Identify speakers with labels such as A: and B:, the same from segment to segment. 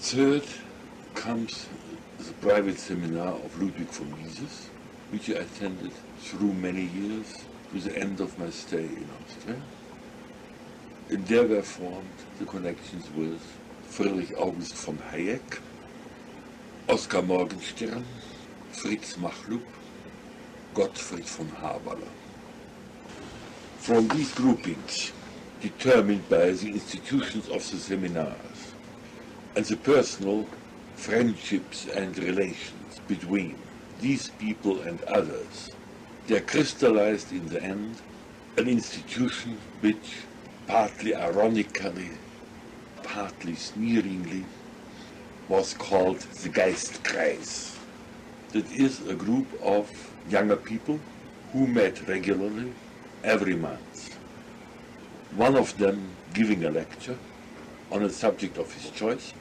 A: Third comes the private seminar of Ludwig von Mises, which I attended through many years to the end of my stay in Austria. And there were formed the connections with Friedrich August von Hayek, Oskar Morgenstern, Fritz Machlup, Gottfried von Haberler. From these groupings, determined by the institutions of the seminars, and the personal friendships and relations between these people and others, there crystallized in the end an institution which, partly ironically, partly sneeringly, was called the Geist Christ. That is a group of younger people who met regularly every month. One of them giving a lecture on a subject of his choice,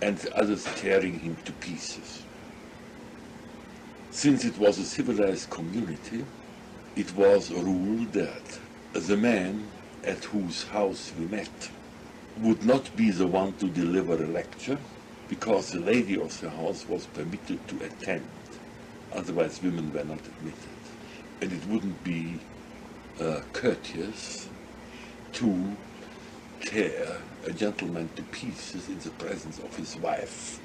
A: and the others tearing him to pieces. Since it was a civilized community, it was a rule that the man at whose house we met would not be the one to deliver a lecture, because the lady of the house was permitted to attend, otherwise women were not admitted. And it wouldn't be courteous to tear a gentleman to pieces in the presence of his wife.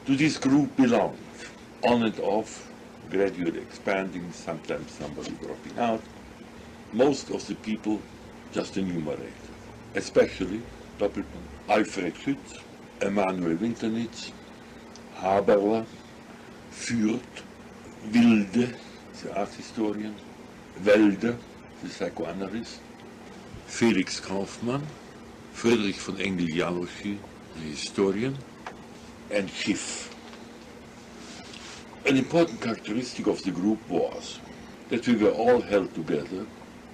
A: To this group belonged, on and off, gradually expanding, sometimes somebody dropping out, most of the people just enumerated, especially Alfred Schütz, Emanuel Winternitz, Haberler, Fürth, Wilde, the art historian, Welde, the psychoanalyst, Felix Kaufmann, Friedrich von Engel-Jalochi, the historian, and Schiff. An important characteristic of the group was that we were all held together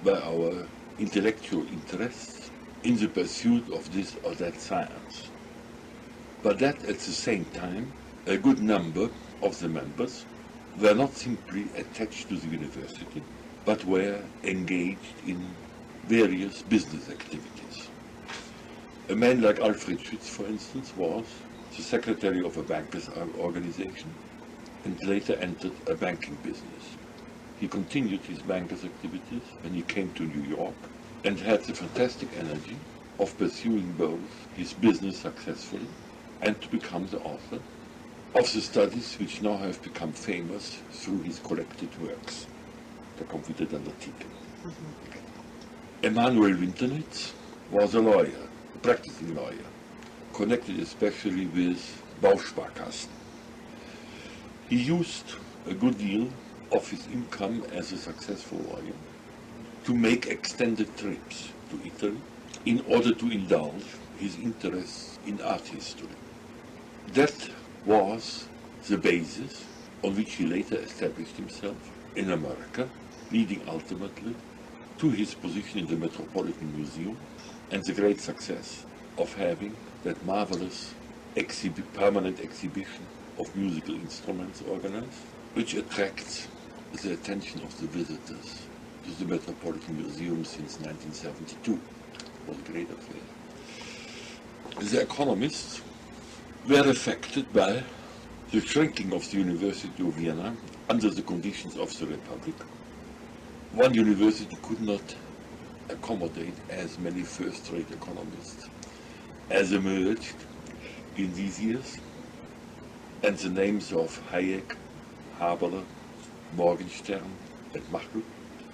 A: by our intellectual interests in the pursuit of this or that science, but that at the same time a good number of the members were not simply attached to the university, but were engaged in various business activities. A man like Alfred Schütz, for instance, was the secretary of a bankers' organization and later entered a banking business. He continued his bankers' activities when he came to New York and had the fantastic energy of pursuing both his business successfully and to become the author of the studies which now have become famous through his collected works, the Confident Artikel. Emanuel Winternitz was a lawyer, a practicing lawyer, connected especially with Bausparkassen. He used a good deal of his income as a successful lawyer to make extended trips to Italy in order to indulge his interests in art history. That was the basis on which he later established himself in America, leading ultimately to his position in the Metropolitan Museum and the great success of having that marvelous permanent exhibition of musical instruments organized, which attracts the attention of the visitors to the Metropolitan Museum since 1972. It was a great affair. The economists were affected by the shrinking of the University of Vienna under the conditions of the Republic. One university could not accommodate as many first-rate economists as emerged in these years, and the names of Hayek, Haberler, Morgenstern, and Machlup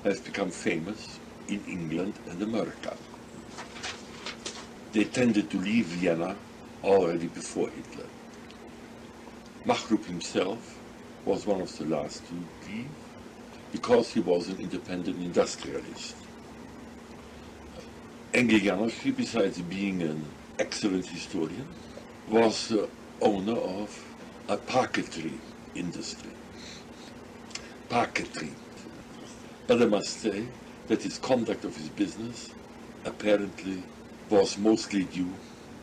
A: have become famous in England and America. They tended to leave Vienna already before Hitler. Machlup himself was one of the last to leave because he was an independent industrialist. Engel-Janosch, besides being an excellent historian, was the owner of a parquetry industry. Parquetry. But I must say that his conduct of his business apparently was mostly due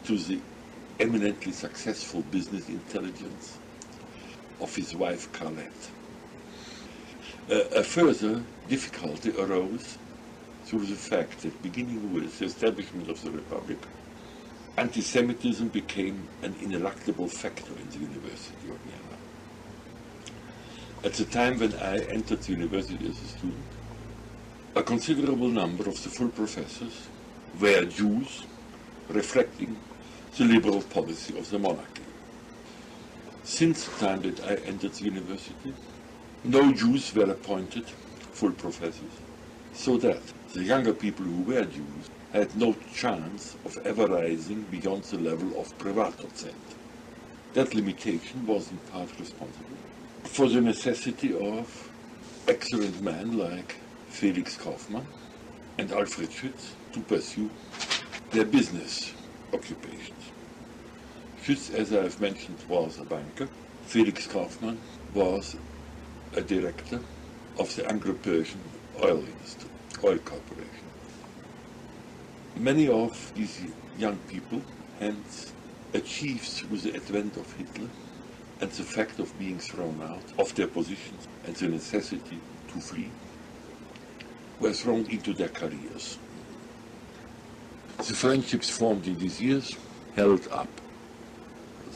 A: to the eminently successful business intelligence of his wife Carlette. A further difficulty arose through the fact that beginning with the establishment of the Republic, anti-Semitism became an ineluctable factor in the University of Vienna. At the time when I entered the university as a student, a considerable number of the full professors were Jews, reflecting the liberal policy of the monarchy. Since the time that I entered the university, no Jews were appointed full professors, so that the younger people who were Jews had no chance of ever rising beyond the level of preparatory. That limitation was in part responsible for the necessity of excellent men like Felix Kaufmann and Alfred Schütz to pursue their business occupations. Schütz, as I have mentioned, was a banker. Felix Kaufmann was a director of the Anglo-Persian oil industry, oil corporation. Many of these young people, hence, achieved through the advent of Hitler and the fact of being thrown out of their positions and the necessity to flee, were thrown into their careers. The friendships formed in these years held up.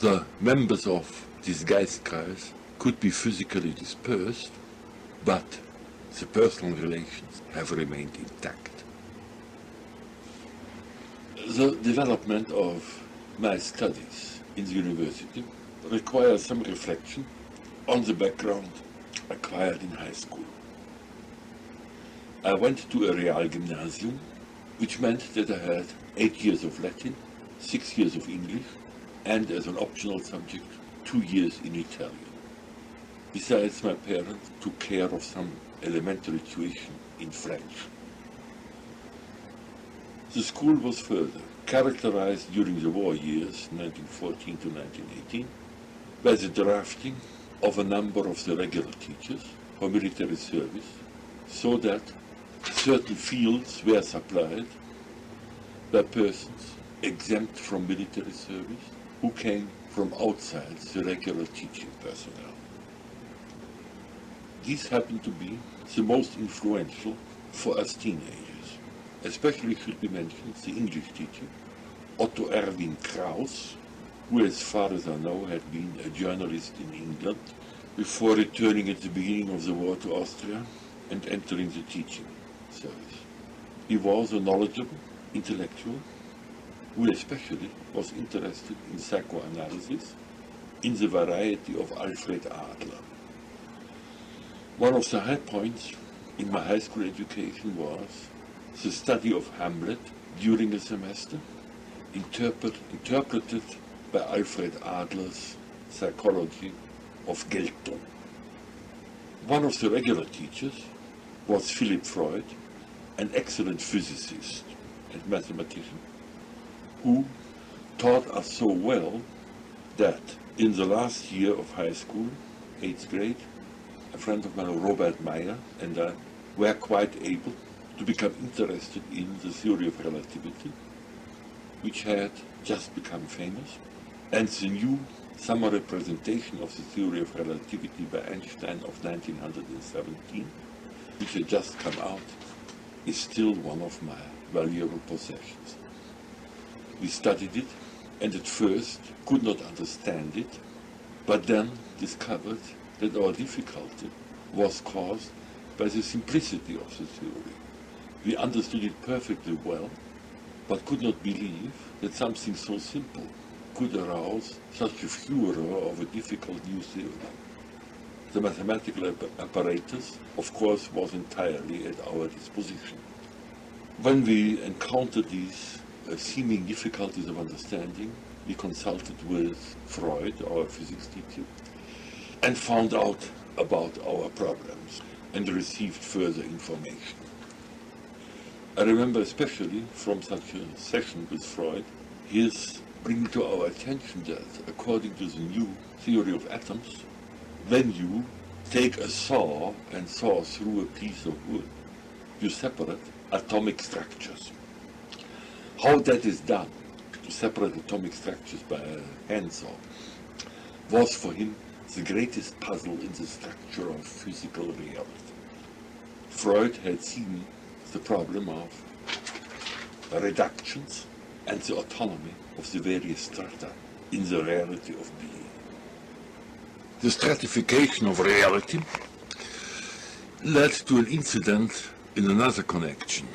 A: The members of this Geist Christ could be physically dispersed, but the personal relations have remained intact. The development of my studies in the university requires some reflection on the background acquired in high school. I went to a Realgymnasium, which meant that I had 8 years of Latin, 6 years of English, and as an optional subject, 2 years in Italian. Besides, my parents took care of some elementary tuition in French. The school was further characterized during the war years, 1914 to 1918, by the drafting of a number of the regular teachers for military service, so that certain fields were supplied by persons exempt from military service who came from outside the regular teaching personnel. These happened to be the most influential for us teenagers. Especially should be mentioned the English teacher, Otto Erwin Kraus, who, as far as I know, had been a journalist in England before returning at the beginning of the war to Austria and entering the teaching service. He was a knowledgeable intellectual who especially was interested in psychoanalysis in the variety of Alfred Adler. One of the high points in my high school education was the study of Hamlet during a semester, interpreted by Alfred Adler's psychology of Geltung. One of the regular teachers was Philipp Freud, an excellent physicist and mathematician, who taught us so well that in the last year of high school, 8th grade, a friend of mine, Robert Meyer, and I were quite able to become interested in the theory of relativity, which had just become famous, and the new summer representation of the theory of relativity by Einstein of 1917, which had just come out, is still one of my valuable possessions. We studied it, and at first could not understand it, but then discovered that our difficulty was caused by the simplicity of the theory. We understood it perfectly well, but could not believe that something so simple could arouse such a furor of a difficult new theory. The mathematical apparatus, of course, was entirely at our disposition. When we encountered these seeming difficulties of understanding, we consulted with Freud, our physics teacher, and found out about our problems and received further information. I remember especially from such a session with Freud, his bringing to our attention that, according to the new theory of atoms, when you take a saw and saw through a piece of wood, you separate atomic structures. How that is done, to separate atomic structures by a handsaw, was for him the greatest puzzle in the structure of physical reality. Freud had seen the problem of reductions and the autonomy of the various strata in the reality of being. The stratification of reality led to an incident in another connection.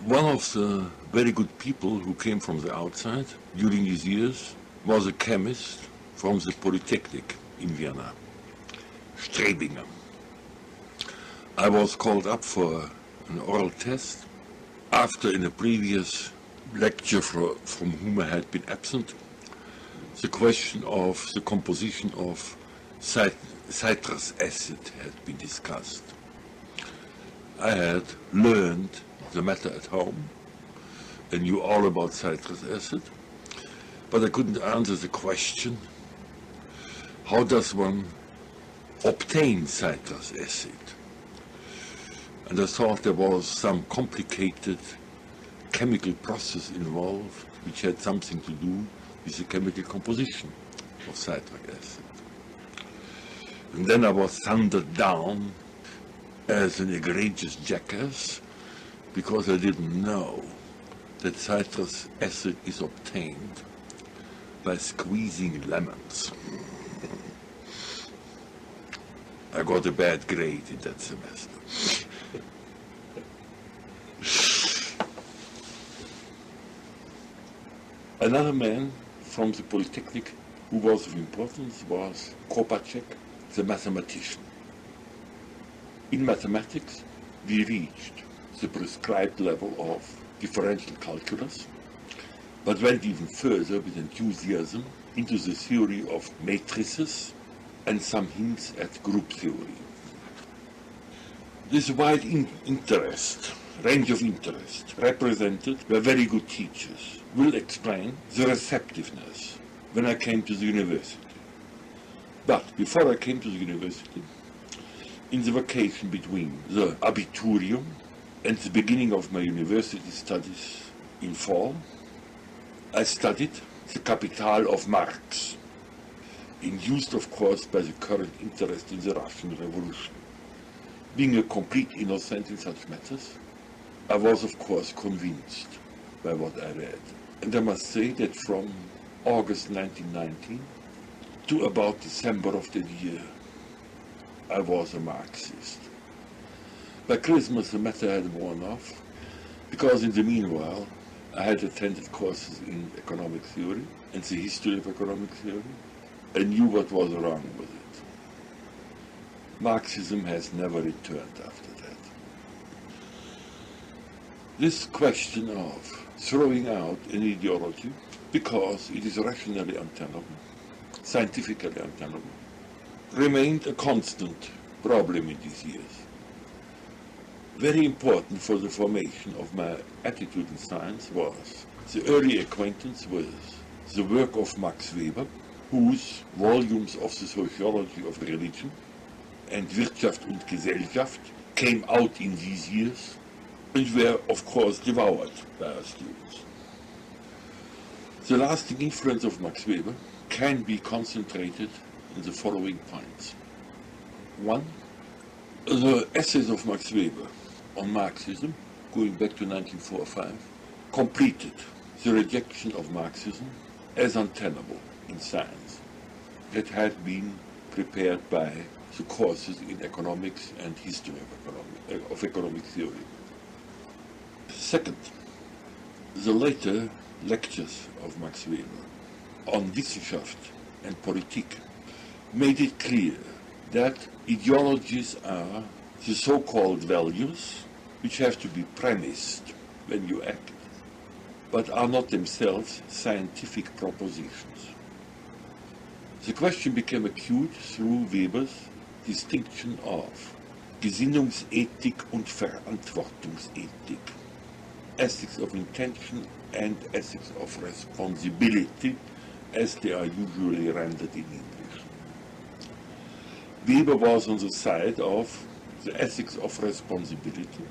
A: One of the very good people who came from the outside during these years was a chemist from the Polytechnic in Vienna, Strebinger. I was called up for an oral test after in a previous lecture from whom I had been absent, the question of the composition of citrus acid had been discussed. I had learned the matter at home and knew all about citrus acid, but I couldn't answer the question, how does one obtain citrus acid? And I thought there was some complicated chemical process involved which had something to do with the chemical composition of citric acid. And then I was thundered down as an egregious jackass because I didn't know that citrus acid is obtained by squeezing lemons. I got a bad grade in that semester. Another man from the Polytechnic who was of importance was Kopacek, the mathematician. In mathematics, we reached the prescribed level of differential calculus, but went even further with enthusiasm into the theory of matrices and some hints at group theory. This wide range of interest represented by very good teachers will explain the receptiveness when I came to the university. But before I came to the university, in the vacation between the Abiturium and the beginning of my university studies in fall, I studied the Capital of Marx, induced of course by the current interest in the Russian Revolution. Being a complete innocent in such matters, I was of course convinced by what I read. And I must say that from August 1919 to about December of that year, I was a Marxist. By Christmas the matter had worn off, because in the meanwhile I had attended courses in economic theory and the history of economic theory, and knew what was wrong with it. Marxism has never returned after that. This question of throwing out an ideology because it is rationally untenable, scientifically untenable, remained a constant problem in these years. Very important for the formation of my attitude in science was the early acquaintance with the work of Max Weber, whose volumes of the sociology of religion and Wirtschaft und Gesellschaft came out in these years and were of course devoured by our students. The lasting influence of Max Weber can be concentrated in the following points. 1. The essays of Max Weber on Marxism, going back to 1945, completed the rejection of Marxism as untenable in science that had been prepared by the courses in economics and history of economic theory. Second, the later lectures of Max Weber on Wissenschaft and Politik made it clear that ideologies are the so-called values which have to be premised when you act, but are not themselves scientific propositions. The question became acute through Weber's distinction of Gesinnungsethik und Verantwortungsethik, ethics of intention and ethics of responsibility, as they are usually rendered in English. Weber was on the side of the ethics of responsibility,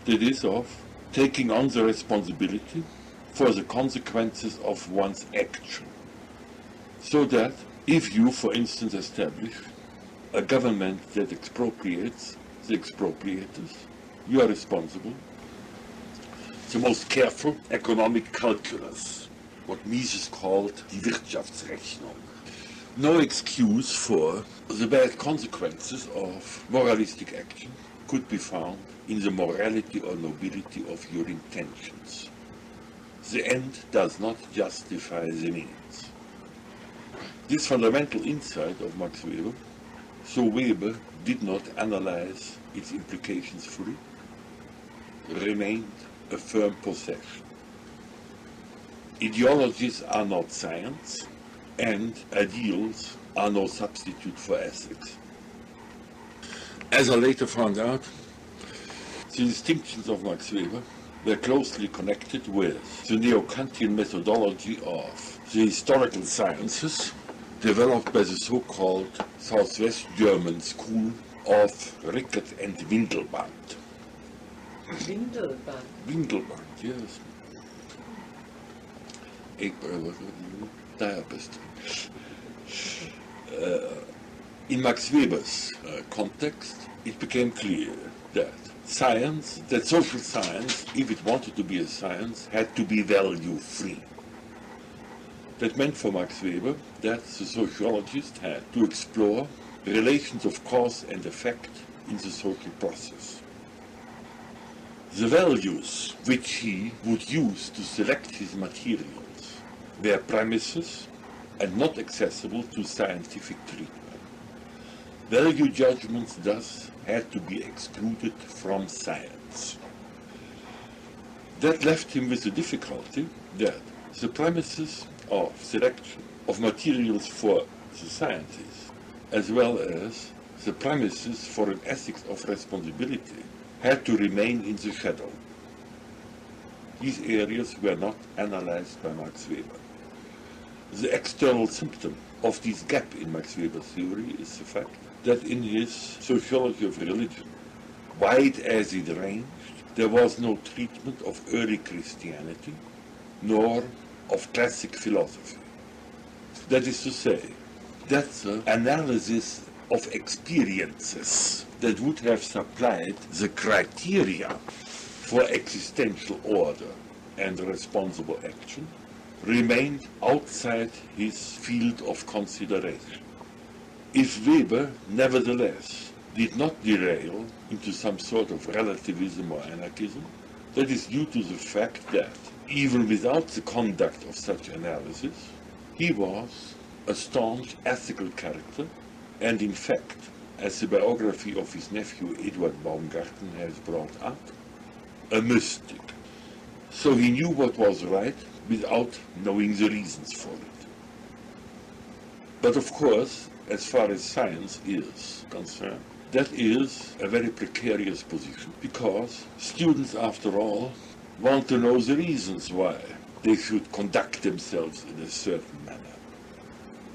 A: that is, of taking on the responsibility for the consequences of one's action, so that if you, for instance, establish a government that expropriates the expropriators, you are responsible. The most careful economic calculus, what Mises called die Wirtschaftsrechnung. No excuse for the bad consequences of moralistic action could be found in the morality or nobility of your intentions. The end does not justify the means. This fundamental insight of Max Weber, so Weber did not analyze its implications fully, remained a firm possession. Ideologies are not science, and ideals are no substitute for ethics. As I later found out, the distinctions of Max Weber were closely connected with the neo-Kantian methodology of the historical sciences developed by the so-called Southwest German school of Rickert and Windelband.
B: Windelband?
A: Windelband, yes. In Max Weber's context, it became clear that science, that social science, if it wanted to be a science, had to be value-free. That meant for Max Weber that the sociologist had to explore the relations of cause and effect in the social process. The values which he would use to select his materials were premises and not accessible to scientific treatment. Value judgments thus had to be excluded from science. That left him with the difficulty that the premises of selection of materials for the scientists, as well as the premises for an ethics of responsibility, had to remain in the shadow. These areas were not analyzed by Max Weber. The external symptom of this gap in Max Weber's theory is the fact that in his sociology of religion, wide as it ranged, there was no treatment of early Christianity, nor of classic philosophy. That is to say, that the analysis of experiences that would have supplied the criteria for existential order and responsible action remained outside his field of consideration. If Weber, nevertheless, did not derail into some sort of relativism or anarchism, that is due to the fact that, even without the conduct of such analysis, he was a staunch ethical character, and in fact, as the biography of his nephew Eduard Baumgarten has brought up, a mystic. So he knew what was right without knowing the reasons for it. But of course, as far as science is concerned, that is a very precarious position, because students, after all, want to know the reasons why they should conduct themselves in a certain manner.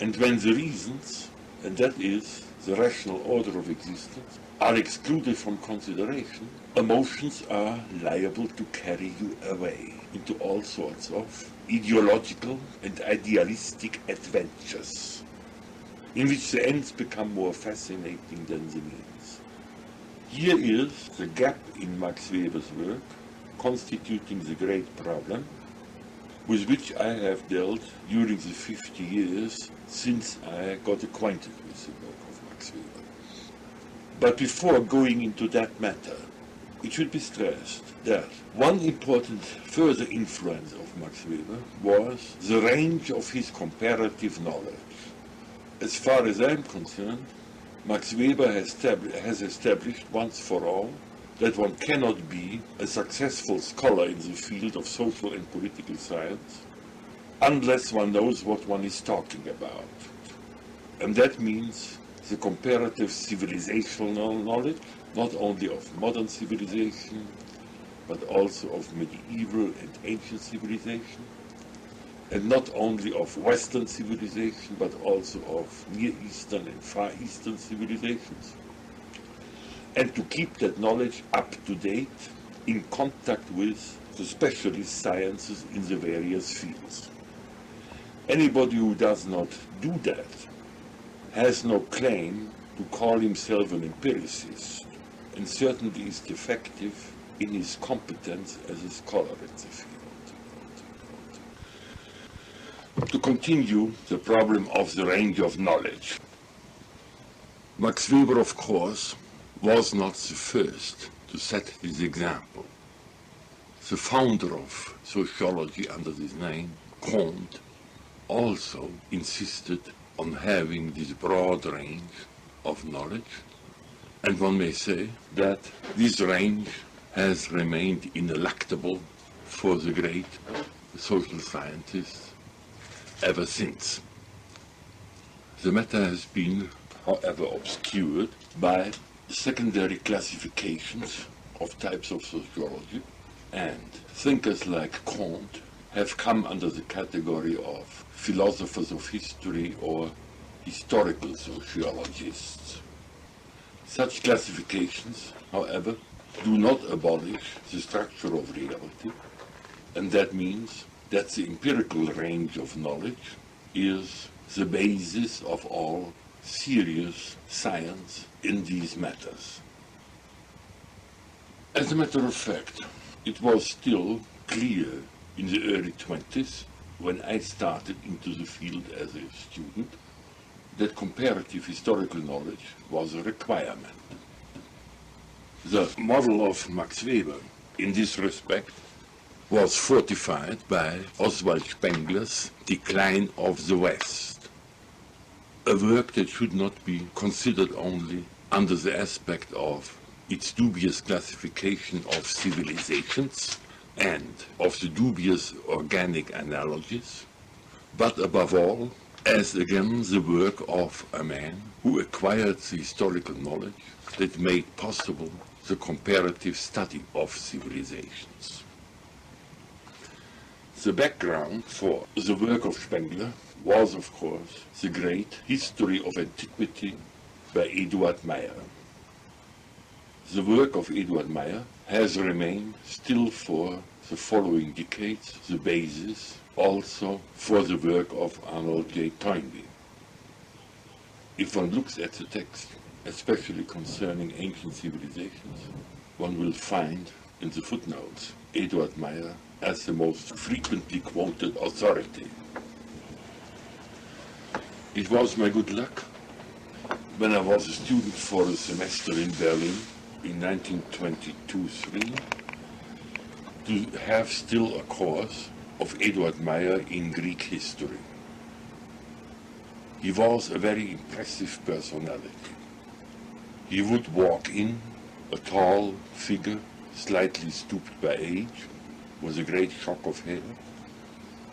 A: And when the reasons, and that is the rational order of existence, are excluded from consideration, emotions are liable to carry you away into all sorts of ideological and idealistic adventures, in which the ends become more fascinating than the means. Here is the gap in Max Weber's work, constituting the great problem with which I have dealt during the 50 years since I got acquainted with the work of Max Weber. But before going into that matter, it should be stressed that one important further influence of Max Weber was the range of his comparative knowledge. As far as I am concerned, Max Weber has established once for all that one cannot be a successful scholar in the field of social and political science unless one knows what one is talking about. And that means the comparative civilizational knowledge, not only of modern civilization, but also of medieval and ancient civilization, and not only of Western civilization, but also of Near Eastern and Far Eastern civilizations, and to keep that knowledge up to date in contact with the specialist sciences in the various fields. Anybody who does not do that has no claim to call himself an empiricist, and certainly is defective in his competence as a scholar in the field. To continue the problem of the range of knowledge. Max Weber, of course, was not the first to set this example. The founder of sociology under this name, Kant, also insisted on having this broad range of knowledge, and one may say that this range has remained ineluctable for the great social scientists ever since. The matter has been, however, obscured by secondary classifications of types of sociology, and thinkers like Kant have come under the category of philosophers of history or historical sociologists. Such classifications, however, do not abolish the structure of reality, and that means that the empirical range of knowledge is the basis of all serious science in these matters. As a matter of fact, it was still clear in the early 20s, when I started into the field as a student, that comparative historical knowledge was a requirement. The model of Max Weber in this respect was fortified by Oswald Spengler's Decline of the West, a work that should not be considered only under the aspect of its dubious classification of civilizations and of the dubious organic analogies, but above all, as again the work of a man who acquired the historical knowledge that made possible the comparative study of civilizations. The background for the work of Spengler was, of course, the great History of Antiquity by Eduard Meyer. The work of Eduard Meyer has remained still for the following decades the basis also for the work of Arnold J. Toynbee. If one looks at the text, especially concerning ancient civilizations, one will find in the footnotes Eduard Meyer as the most frequently quoted authority. It was my good luck when I was a student for a semester in Berlin in 1922-3 to have still a course of Eduard Meyer in Greek history. He was a very impressive personality. He would walk in, a tall figure, slightly stooped by age, with a great shock of hair,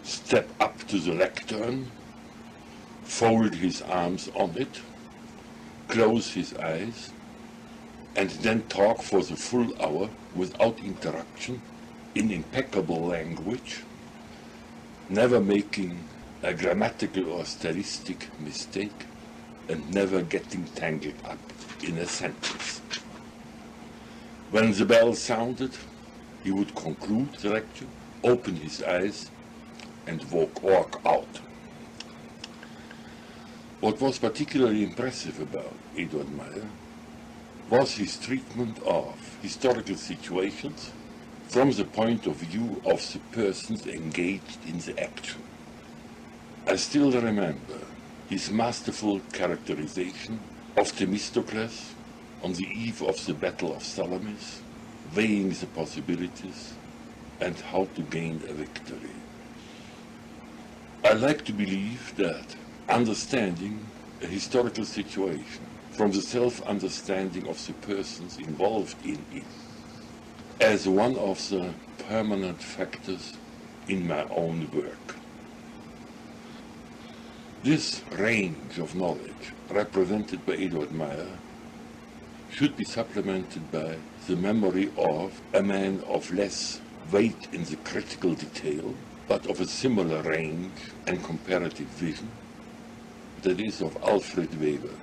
A: step up to the lectern, fold his arms on it, close his eyes, and then talk for the full hour without interruption in impeccable language, never making a grammatical or stylistic mistake, and never getting tangled up in a sentence. When the bell sounded, he would conclude the lecture, open his eyes, and walk out. What was particularly impressive about Eduard Meyer was his treatment of historical situations from the point of view of the persons engaged in the action. I still remember his masterful characterization of Themistocles on the eve of the Battle of Salamis, weighing the possibilities and how to gain a victory. I like to believe that understanding a historical situation from the self-understanding of the persons involved in it as one of the permanent factors in my own work. This range of knowledge represented by Eduard Meyer should be supplemented by the memory of a man of less weight in the critical detail, but of a similar range and comparative vision, that is of Alfred Weber.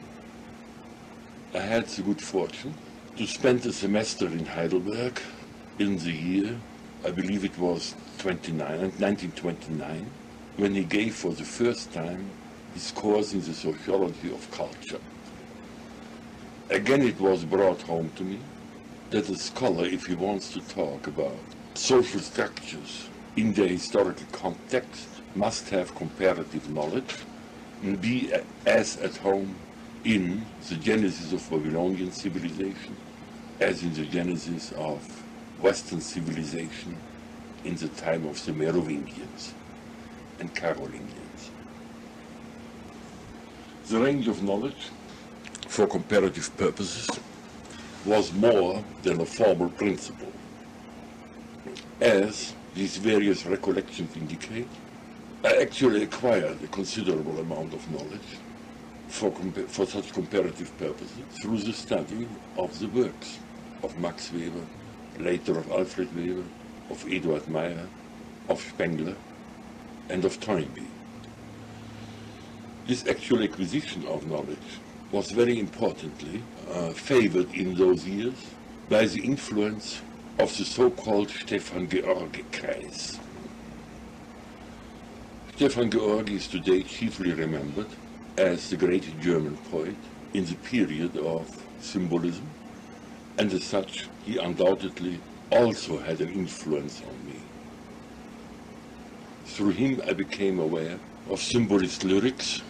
A: I had the good fortune to spend a semester in Heidelberg in the year, I believe it was 1929, when he gave for the first time his course in the sociology of culture. Again, it was brought home to me that a scholar, if he wants to talk about social structures in their historical context, must have comparative knowledge and be as at home in the genesis of Babylonian civilization as in the genesis of Western civilization in the time of the Merovingians and Carolingians. The range of knowledge for comparative purposes was more than a formal principle. As these various recollections indicate, I actually acquired a considerable amount of knowledge for such comparative purposes through the study of the works of Max Weber, later of Alfred Weber, of Eduard Meyer, of Spengler, and of Toynbee. This actual acquisition of knowledge was very importantly favored in those years by the influence of the so-called Stefan Georgi Kreis. Stefan Georgi is today chiefly remembered as the great German poet in the period of symbolism, and as such he undoubtedly also had an influence on me. Through him I became aware of symbolist lyrics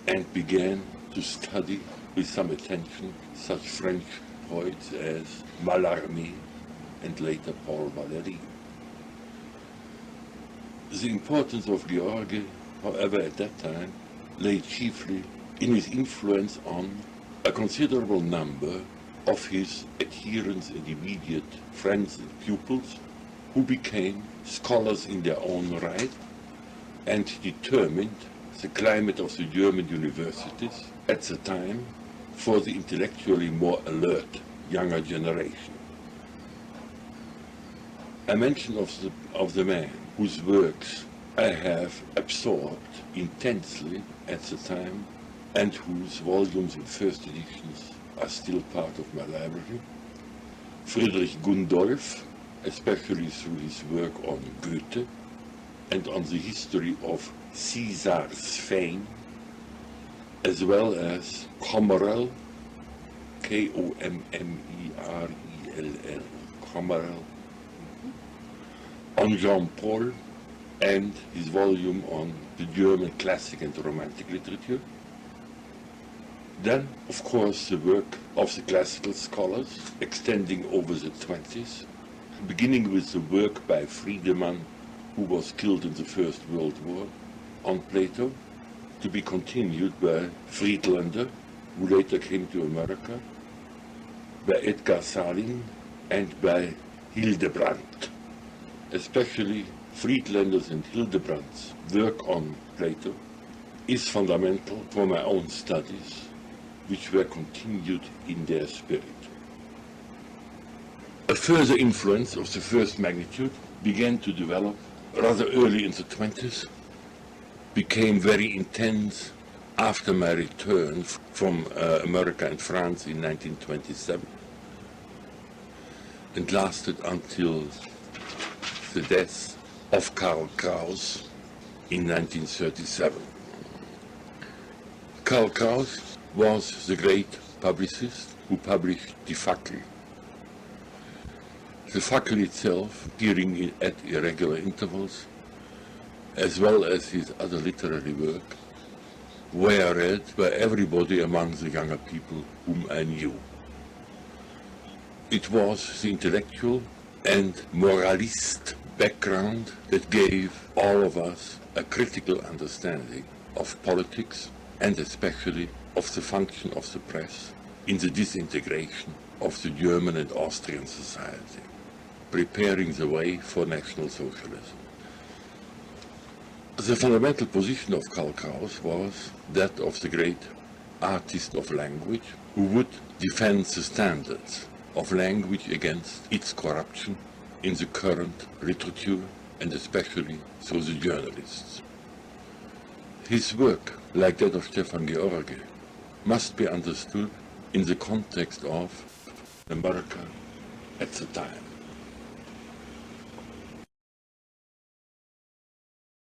A: and began to study with some attention such French poets as Mallarmé and later Paul Valéry. The importance of Georgi, however, at that time lay chiefly in his influence on a considerable number of his adherents and immediate friends and pupils who became scholars in their own right and determined the climate of the German universities at the time for the intellectually more alert younger generation. A mention of the man whose works I have absorbed intensely at the time and whose volumes in first editions are still part of my library, Friedrich Gundolf, especially through his work on Goethe and on the history of Caesar's fame, as well as Kommerel, K-O-M-M-E-R-E-L-L, Kommerel, on Jean-Paul and his volume on the German classic and romantic literature. Then, of course, the work of the classical scholars extending over the 20s, beginning with the work by Friedemann, who was killed in the First World War, on Plato, to be continued by Friedlander, who later came to America, by Edgar Salin, and by Hildebrandt. Especially Friedlander's and Hildebrandt's work on Plato is fundamental for my own studies, which were continued in their spirit. A further influence of the first magnitude began to develop rather early in the 20s, became very intense after my return from America and France in 1927, and lasted until the death of Karl Kraus in 1937. Karl Kraus was the great publicist who published Die Fackel. The Fackel itself, appearing at irregular intervals, as well as his other literary work, were read by everybody among the younger people whom I knew. It was the intellectual and moralist background that gave all of us a critical understanding of politics and especially of the function of the press in the disintegration of the German and Austrian society, preparing the way for National Socialism. The fundamental position of Karl Kraus was that of the great artist of language who would defend the standards of language against its corruption in the current literature and especially through the journalists. His work, like that of Stefan Georgi, must be understood in the context of America at the time.